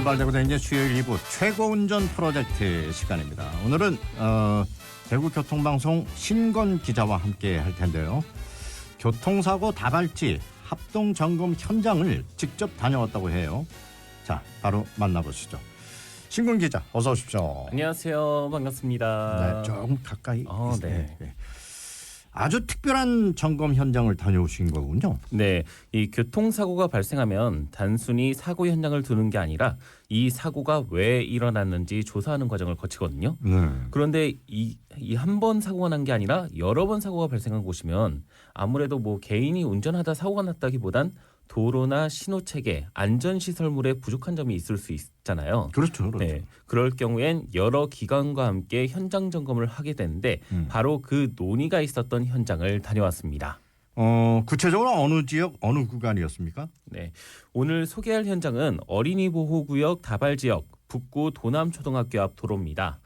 출발되고 있는 수요일 2부 최고운전 프로젝트 시간입니다. 오늘은 대구교통방송 신건 기자와 함께 할 텐데요. 교통사고 다발지 합동점검 현장을 직접 다녀왔다고 해요. 자, 바로 만나보시죠. 신건 기자, 어서 오십시오. 안녕하세요. 반갑습니다. 네, 조금 가까이. 네. 아주 특별한 점검 현장을 다녀오신 거군요. 네, 이 교통사고가 발생하면 단순히 사고 현장을 두는 게 아니라 이 사고가 왜 일어났는지 조사하는 과정을 거치거든요. 그런데 이 한 번 사고가 난 게 아니라 여러 번 사고가 발생한 곳이면 아무래도 뭐 개인이 운전하다 사고가 났다기보단 도로나 신호체계, 안전시설물에 부족한 점이 있을 수 있잖아요. 그렇죠. 네, 그럴 경우엔 여러 기관과 함께 현장 점검을 하게 되는데 바로 그 논의가 있었던 현장을 다녀왔습니다. 구체적으로 어느 지역, 어느 구간이었습니까? 네, 오늘 소개할 현장은 어린이 보호구역 다발 지역 북구 도남초등학교 앞 도로입니다.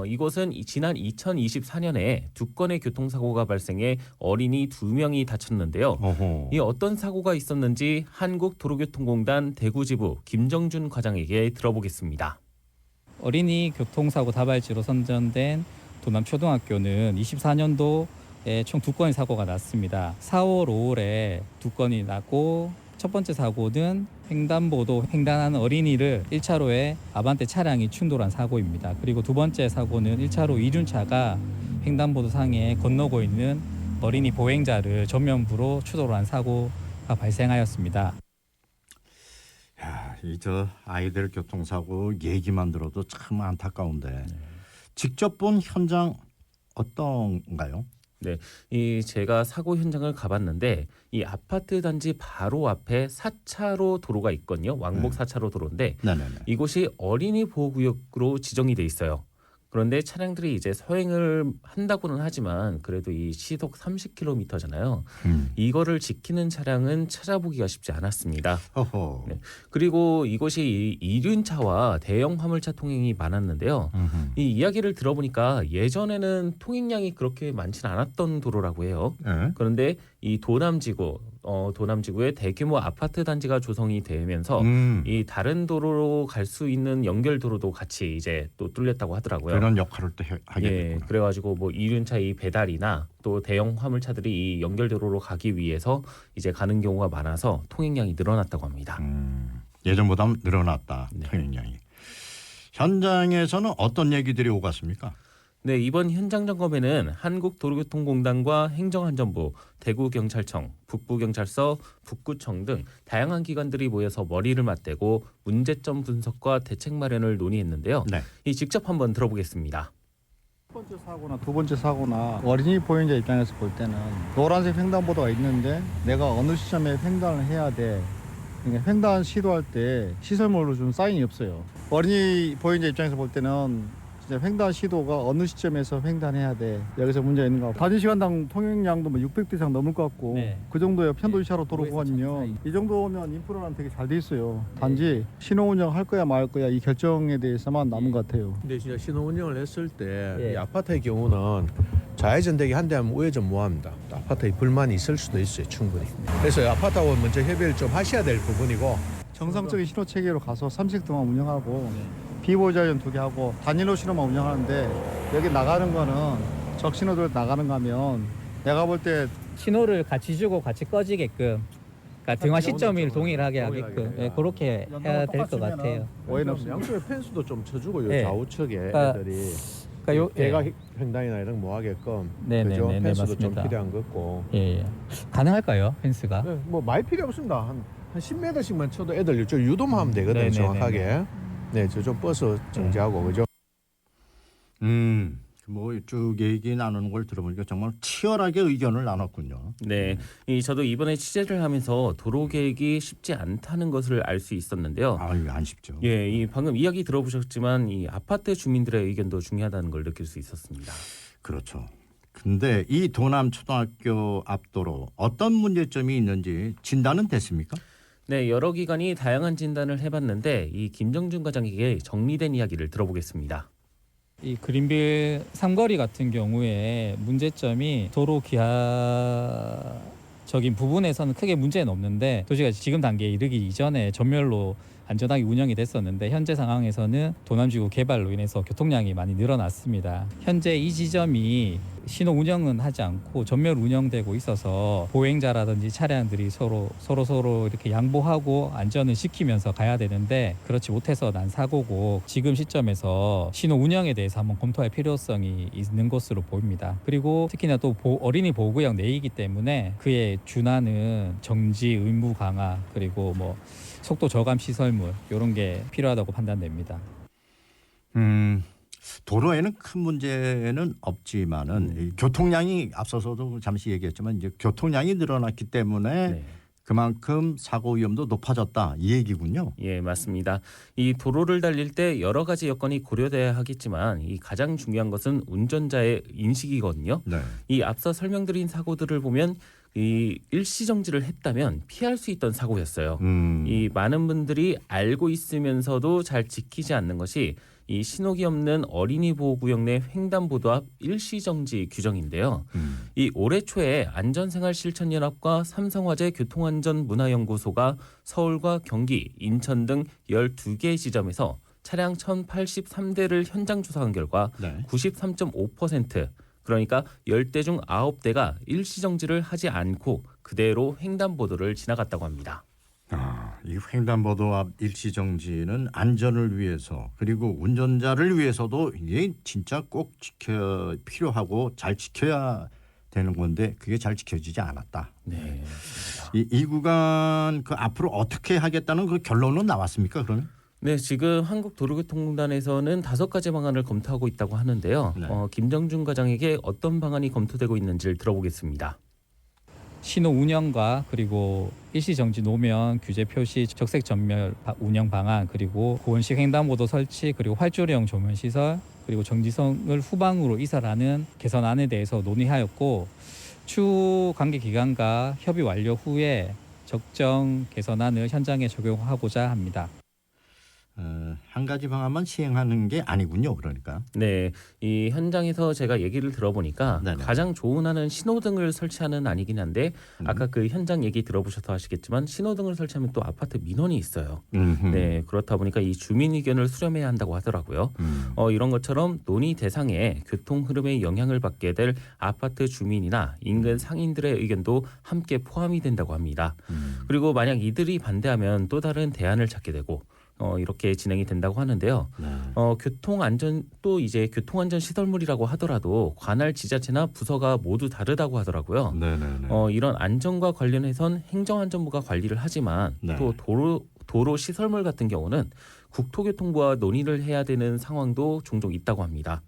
이곳은 지난 2024년에 두 건의 교통사고가 발생해 어린이 2명이 다쳤는데요. 이 어떤 사고가 있었는지 한국도로교통공단 대구지부 김정준 과장에게 들어보겠습니다. 어린이 교통사고 다발지로 선정된 도남초등학교는 24년도에 총 2건의 사고가 났습니다. 4월, 5월에 2건이 났고 첫 번째 사고는 횡단보도 횡단하는 어린이를 1차로에 아반떼 차량이 충돌한 사고입니다. 그리고 두 번째 사고는 1차로 이륜차가 횡단보도 상에 건너고 있는 어린이 보행자를 전면부로 추돌한 사고가 발생하였습니다. 야, 저 아이들 교통사고 얘기만 들어도 참 안타까운데 직접 본 현장 어떤가요? 네, 이 제가 사고 현장을 가봤는데 이 아파트 단지 바로 앞에 4차로 도로가 있거든요. 왕복 4차로 도로인데 네네네. 이곳이 어린이 보호구역으로 지정이 돼 있어요. 그런데 차량들이 이제 서행을 한다고는 하지만 그래도 이 시속 30km잖아요. 이거를 지키는 차량은 찾아보기가 쉽지 않았습니다. 어허. 네. 그리고 이곳이 이륜차와 대형 화물차 통행이 많았는데요. 이 이야기를 들어보니까 예전에는 통행량이 그렇게 많지는 않았던 도로라고 해요. 네. 그런데 이 도남지구에 대규모 아파트 단지가 조성이 되면서 이 다른 도로로 갈 수 있는 연결 도로도 같이 이제 또 뚫렸다고 하더라고요. 그런 역할을 또 하게 예, 됐구나. 그래가지고 뭐 이륜차 이 배달이나 또 대형 화물차들이 이 연결 도로로 가기 위해서 이제 가는 경우가 많아서 통행량이 늘어났다고 합니다. 예전보다 늘어났다. 네. 통행량이. 현장에서는 어떤 얘기들이 오갔습니까? 네, 이번 현장 점검에는 한국도로교통공단과 행정안전부, 대구경찰청, 북부경찰서, 북구청 등 다양한 기관들이 모여서 머리를 맞대고 문제점 분석과 대책 마련을 논의했는데요. 네. 이 직접 한번 들어보겠습니다. 첫 번째 사고나 두 번째 사고나 어린이 보행자 입장에서 볼 때는 노란색 횡단보도가 있는데 내가 어느 시점에 횡단을 해야 돼. 그러니까 횡단 시도할 때 시설물로 준 사인이 없어요. 어린이 보행자 입장에서 볼 때는 진짜 횡단 시도가 어느 시점에서 횡단해야 돼. 여기서 문제가 있는 거 같고 단위 시간당 통행량도 뭐 600대 이상 넘을 것 같고 네. 그 정도의 편도시차로 도로 구간이면 이 정도면 인프라는 되게 잘 돼 있어요. 단지 신호 운영 할 거야 말 거야 이 결정에 대해서만 남은 것 같아요. 근데 진짜 신호 운영을 했을 때 예. 이 아파트의 경우는 좌회전 되기 한대 하면 우회전 못합니다. 아파트에 불만이 있을 수도 있어요, 충분히. 그래서 아파트하고 먼저 협의를 좀 하셔야 될 부분이고. 정상적인 신호 체계로 가서 30분 동안 운영하고 비보좌전 2개 하고 단일로 신호만 운영하는데 여기 나가는 거는 적신호들 나가는 거면 내가 볼 때 신호를 같이 주고 같이 꺼지게끔 그러니까 등화 시점을 동일하게 하게끔 그렇게 해야 될 것 같아요. 오해는 없습니다. 양쪽에 펜스도 좀 쳐주고 네. 좌우측에 그러니까- 애들이 그러니까 대각 횡단이나 이런 거 뭐 하게끔 네네네, 그죠? 네, 펜스도 맞습니다. 좀 필요한 것 같고. 예. 가능할까요, 펜스가? 네, 뭐 많이 필요 없습니다. 한 10m씩만 쳐도 애들 이쪽 유도만 하면 되거든요, 네네네네. 정확하게. 네, 저쪽 버스 정지하고 그죠? 뭐 쭉 얘기 나누는 걸 들어보니까 정말 치열하게 의견을 나눴군요. 네, 저도 이번에 취재를 하면서 도로 계획이 쉽지 않다는 것을 알 수 있었는데요. 아유, 안 쉽죠. 예, 이 방금 이야기 들어보셨지만 이 아파트 주민들의 의견도 중요하다는 걸 느낄 수 있었습니다. 그렇죠. 근데 이 도남초등학교 앞도로 어떤 문제점이 있는지 진단은 됐습니까? 네, 여러 기관이 다양한 진단을 해봤는데 이 김정준 과장에게 정리된 이야기를 들어보겠습니다. 이 그린빌 삼거리 같은 경우에 문제점이 도로 기하적인 부분에서는 크게 문제는 없는데 도시가 지금 단계에 이르기 이전에 전멸로 안전하게 운영이 됐었는데 현재 상황에서는 도남지구 개발로 인해서 교통량이 많이 늘어났습니다. 현재 이 지점이 신호 운영은 하지 않고 전면 운영되고 있어서 보행자라든지 차량들이 서로 이렇게 양보하고 안전을 지키면서 가야 되는데 그렇지 못해서 난 사고고 지금 시점에서 신호 운영에 대해서 한번 검토할 필요성이 있는 것으로 보입니다. 그리고 특히나 또 어린이 보호구역 내이기 때문에 그에 준하는 정지 의무 강화 그리고 뭐 속도 저감 시설물 이런 게 필요하다고 판단됩니다. 도로에는 큰 문제는 없지만은 이 교통량이 앞서서도 잠시 얘기했지만 이제 교통량이 늘어났기 때문에 네. 그만큼 사고 위험도 높아졌다 이 얘기군요. 예, 맞습니다. 이 도로를 달릴 때 여러 가지 여건이 고려돼야 하겠지만 이 가장 중요한 것은 운전자의 인식이거든요. 네. 이 앞서 설명드린 사고들을 보면 이 일시 정지를 했다면 피할 수 있던 사고였어요. 이 많은 분들이 알고 있으면서도 잘 지키지 않는 것이 이 신호기 없는 어린이 보호구역 내 횡단보도 앞 일시정지 규정인데요. 이 올해 초에 안전생활실천연합과 삼성화재 교통안전문화연구소가 서울과 경기, 인천 등 12개 지점에서 차량 1,083대를 현장 조사한 결과 네. 93.5% 그러니까 10대 중 9대가 일시정지를 하지 않고 그대로 횡단보도를 지나갔다고 합니다. 이 횡단보도 앞 일시정지는 안전을 위해서 그리고 운전자를 위해서도 이게 진짜 꼭 필요하고 잘 지켜야 되는 건데 그게 잘 지켜지지 않았다. 네. 이 구간 그 앞으로 어떻게 하겠다는 그 결론은 나왔습니까? 그러면? 네, 지금 한국도로교통공단에서는 5가지 방안을 검토하고 있다고 하는데요. 네. 김정준 과장에게 어떤 방안이 검토되고 있는지를 들어보겠습니다. 신호 운영과 그리고 일시정지 노면 규제 표시 적색 전멸 운영 방안 그리고 고온식 횡단보도 설치 그리고 활주로형 조명 시설 그리고 정지선을 후방으로 이설하는 개선안에 대해서 논의하였고 추후 관계 기관과 협의 완료 후에 적정 개선안을 현장에 적용하고자 합니다. 한 가지 방안만 시행하는 게 아니군요. 그러니까. 네, 이 현장에서 제가 얘기를 들어보니까 네네. 가장 좋은 안은 신호등을 설치하는 안이긴 한데 아까 그 현장 얘기 들어보셔서 아시겠지만 신호등을 설치하면 또 아파트 민원이 있어요. 네, 그렇다 보니까 이 주민 의견을 수렴해야 한다고 하더라고요. 이런 것처럼 논의 대상에 교통 흐름에 영향을 받게 될 아파트 주민이나 인근 상인들의 의견도 함께 포함이 된다고 합니다. 그리고 만약 이들이 반대하면 또 다른 대안을 찾게 되고 이렇게 진행이 된다고 하는데요. 네. 교통안전 또 이제 교통안전 시설물이라고 하더라도 관할 지자체나 부서가 모두 다르다고 하더라고요. 네네네. 이런 안전과 관련해선 행정안전부가 관리를 하지만 네. 또 도로 시설물 같은 경우는 국토교통부와 논의를 해야 되는 상황도 종종 있다고 합니다.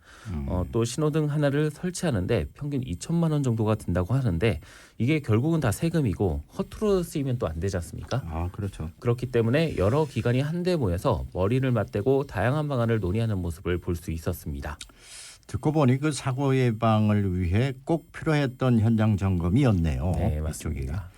또 신호등 하나를 설치하는데 평균 2천만 원 정도가 든다고 하는데 이게 결국은 다 세금이고 허투루 쓰이면 또 안 되지 않습니까? 아, 그렇죠. 그렇기 때문에 여러 기관이 한데 모여서 머리를 맞대고 다양한 방안을 논의하는 모습을 볼 수 있었습니다. 듣고 보니 그 사고 예방을 위해 꼭 필요했던 현장 점검이었네요. 네, 이쪽이. 맞습니다.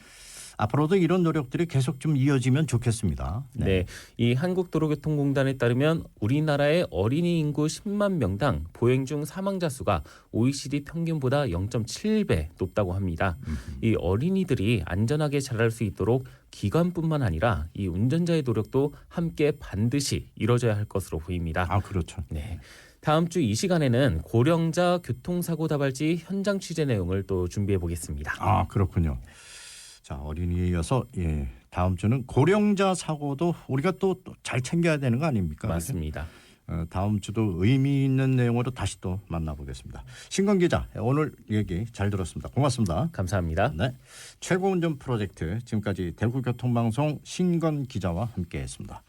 앞으로도 이런 노력들이 계속 좀 이어지면 좋겠습니다. 네, 이 한국도로교통공단에 따르면 우리나라의 어린이 인구 10만 명당 보행 중 사망자 수가 OECD 평균보다 0.7배 높다고 합니다. 이 어린이들이 안전하게 자랄 수 있도록 기관뿐만 아니라 이 운전자의 노력도 함께 반드시 이뤄져야 할 것으로 보입니다. 아, 그렇죠. 네. 다음 주 이 시간에는 고령자 교통사고 다발지 현장 취재 내용을 또 준비해 보겠습니다. 아, 그렇군요. 자, 어린이에 이어서 다음 주는 고령자 사고도 우리가 또 잘 챙겨야 되는 거 아닙니까? 맞습니다. 다음 주도 의미 있는 내용으로 다시 또 만나보겠습니다. 신건 기자, 오늘 얘기 잘 들었습니다. 고맙습니다. 감사합니다. 네, 최고운전 프로젝트 지금까지 대구교통방송 신건 기자와 함께했습니다.